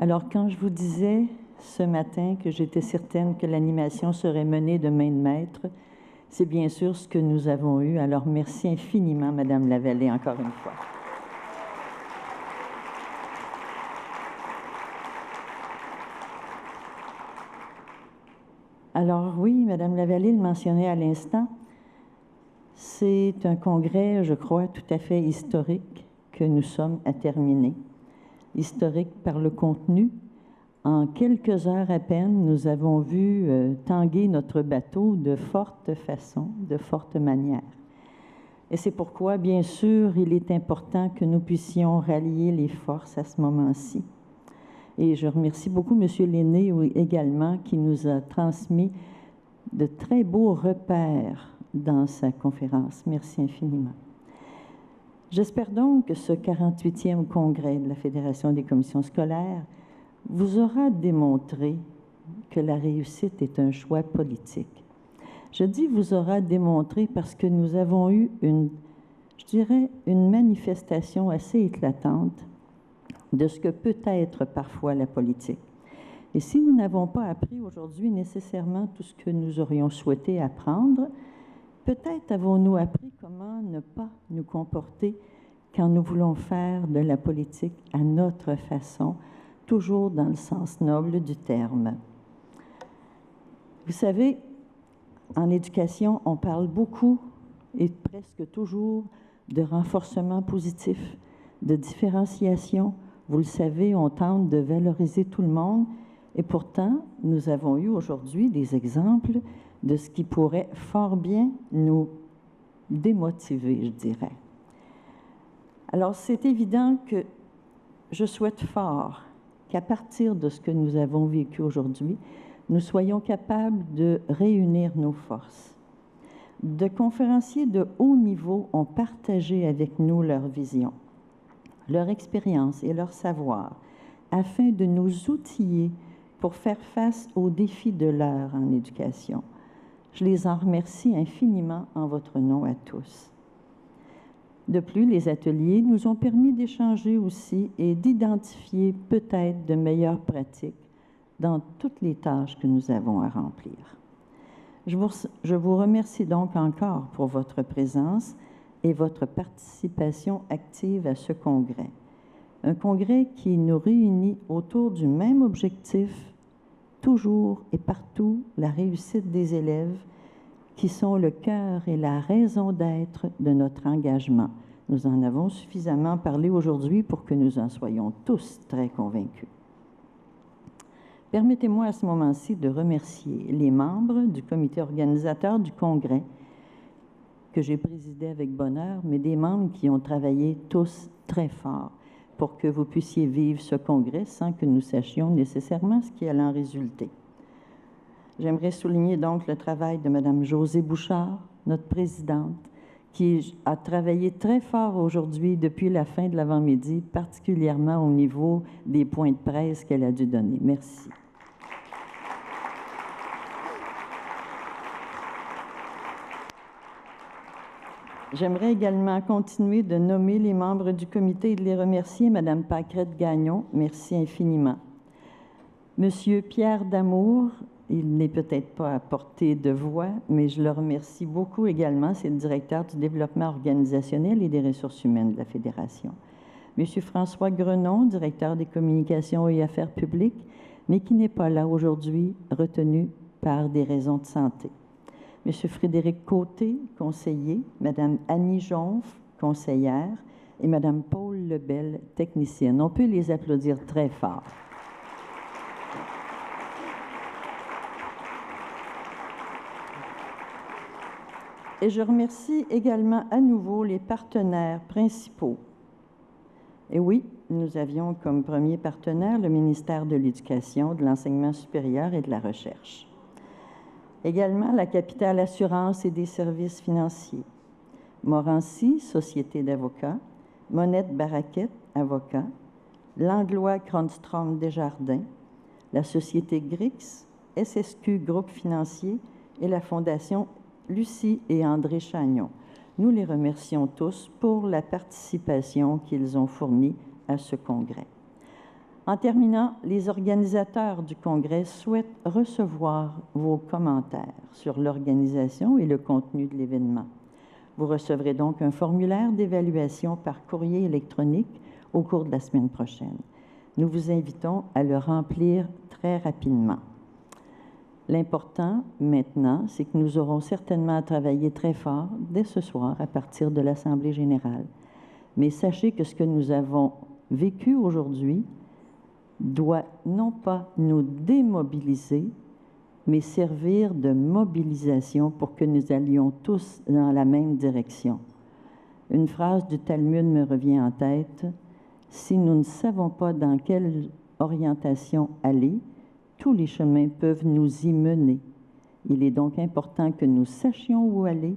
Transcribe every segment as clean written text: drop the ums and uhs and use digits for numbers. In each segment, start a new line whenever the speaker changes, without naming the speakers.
Alors, quand je vous disais ce matin que j'étais certaine que l'animation serait menée de main de maître, c'est bien sûr ce que nous avons eu. Alors, merci infiniment, Madame Lavallée, encore une fois. Alors oui, Madame Lavallée le mentionnait à l'instant, c'est un congrès, je crois, tout à fait historique que nous sommes à terminer. Historique par le contenu. En quelques heures à peine, nous avons vu tanguer notre bateau de forte façon, de forte manière. Et c'est pourquoi, bien sûr, il est important que nous puissions rallier les forces à ce moment-ci. Et je remercie beaucoup M. Lenné également, qui nous a transmis de très beaux repères dans sa conférence. Merci infiniment. J'espère donc que ce 48e congrès de la Fédération des commissions scolaires vous aura démontré que la réussite est un choix politique. Je dis vous aura démontré parce que nous avons eu une manifestation assez éclatante de ce que peut être parfois la politique. Et si nous n'avons pas appris aujourd'hui nécessairement tout ce que nous aurions souhaité apprendre, peut-être avons-nous appris comment ne pas nous comporter quand nous voulons faire de la politique à notre façon, toujours dans le sens noble du terme. Vous savez, en éducation, on parle beaucoup et presque toujours de renforcement positif, de différenciation. Vous le savez, on tente de valoriser tout le monde et pourtant, nous avons eu aujourd'hui des exemples de ce qui pourrait fort bien nous démotiver, je dirais. Alors, c'est évident que je souhaite fort qu'à partir de ce que nous avons vécu aujourd'hui, nous soyons capables de réunir nos forces. De conférenciers de haut niveau ont partagé avec nous leur vision, leur expérience et leur savoir, afin de nous outiller pour faire face aux défis de l'heure en éducation. Je les en remercie infiniment en votre nom à tous. De plus, les ateliers nous ont permis d'échanger aussi et d'identifier peut-être de meilleures pratiques dans toutes les tâches que nous avons à remplir. Je vous remercie donc encore pour votre présence et votre participation active à ce congrès. Un congrès qui nous réunit autour du même objectif, toujours et partout la réussite des élèves, qui sont le cœur et la raison d'être de notre engagement. Nous en avons suffisamment parlé aujourd'hui pour que nous en soyons tous très convaincus. Permettez-moi à ce moment-ci de remercier les membres du comité organisateur du congrès, que j'ai présidé avec bonheur, mais des membres qui ont travaillé tous très fort pour que vous puissiez vivre ce congrès sans que nous sachions nécessairement ce qui allait en résulter. J'aimerais souligner donc le travail de Mme Josée Bouchard, notre présidente, qui a travaillé très fort aujourd'hui depuis la fin de l'avant-midi, particulièrement au niveau des points de presse qu'elle a dû donner. Merci. J'aimerais également continuer de nommer les membres du comité et de les remercier. Mme Pâquerette-Gagnon, merci infiniment. Monsieur Pierre Damour, il n'est peut-être pas à portée de voix, mais je le remercie beaucoup également. C'est le directeur du développement organisationnel et des ressources humaines de la Fédération. Monsieur François Grenon, directeur des communications et affaires publiques, mais qui n'est pas là aujourd'hui, retenu par des raisons de santé. Monsieur Frédéric Côté, conseiller, Madame Annie Jonf, conseillère, et Madame Paul Lebel, technicienne. On peut les applaudir très fort. Et je remercie également à nouveau les partenaires principaux. Et oui, nous avions comme premier partenaire le ministère de l'Éducation, de l'Enseignement supérieur et de la Recherche. Également la Capitale Assurance et des services financiers. Morancy, Société d'avocats. Monette Baraquette, avocat. Langlois Cronstrom Desjardins. La Société Grix, SSQ Groupe financier et la Fondation Lucie et André Chagnon. Nous les remercions tous pour la participation qu'ils ont fournie à ce congrès. En terminant, les organisateurs du congrès souhaitent recevoir vos commentaires sur l'organisation et le contenu de l'événement. Vous recevrez donc un formulaire d'évaluation par courrier électronique au cours de la semaine prochaine. Nous vous invitons à le remplir très rapidement. L'important, maintenant, c'est que nous aurons certainement à travailler très fort dès ce soir à partir de l'Assemblée générale. Mais sachez que ce que nous avons vécu aujourd'hui doit non pas nous démobiliser, mais servir de mobilisation pour que nous allions tous dans la même direction. Une phrase du Talmud me revient en tête. « Si nous ne savons pas dans quelle orientation aller, tous les chemins peuvent nous y mener. Il est donc important que nous sachions où aller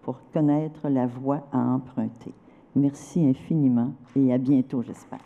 pour connaître la voie à emprunter. » Merci infiniment et à bientôt, j'espère.